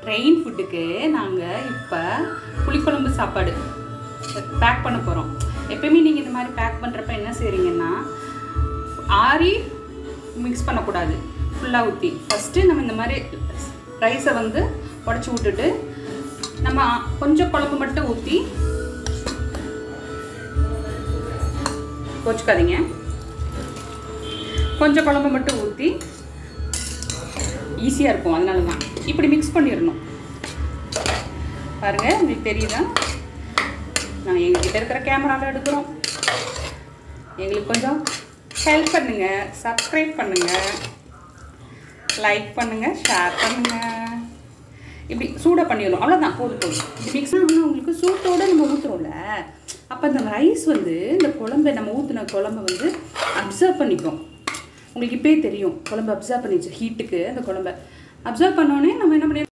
Train ஃபுட்டுக்கு நாங்கள் இப்போ புளிக்குழம்பு சாப்பாடு பேக் பண்ண போகிறோம். எப்பயுமே நீங்கள் இந்த மாதிரி பேக் பண்ணுறப்ப என்ன செய்கிறீங்கன்னா, ஆறி மிக்ஸ் பண்ணக்கூடாது, ஃபுல்லாக ஊற்றி ஃபஸ்ட்டு நம்ம இந்த மாதிரி ரைஸை வந்து உடச்சி விட்டுட்டு நம்ம கொஞ்சம் குழம்பு மட்டும் ஊற்றி, கோச்சுக்காதீங்க, கொஞ்சம் குழம்பு மட்டும் ஊற்றி ஈஸியாக இருக்கும். அதனால தான் இப்படி மிக்ஸ் பண்ணிடணும். பாருங்கள், உங்களுக்கு தெரியுதா? நான் எங்ககிட்ட இருக்கிற கேமராவில் எடுக்கிறோம். எங்களுக்கு கொஞ்சம் ஹெல்ப் பண்ணுங்கள், சப்ஸ்கிரைப் பண்ணுங்கள், லைக் பண்ணுங்கள், ஷேர் பண்ணுங்கள். இப்படி சூடாக பண்ணிடணும், அவ்வளோதான், போதும் போதும். இப்படி மிக்ஸ் பண்ணணும். உங்களுக்கு சூட்டோடு நம்ம ஊற்றுறோம்ல, அப்போ அந்த ரைஸ் வந்து இந்த குழம்பை நம்ம ஊற்றின குழம்பை வந்து அப்சர்வ் பண்ணிக்கும். உங்களுக்கு இப்போயே தெரியும், குழம்பு அப்சர்வ் பண்ணிச்சு, ஹீட்டுக்கு அந்த குழம்பை அப்சர்வ் பண்ணோடனே நம்ம என்ன பண்ணி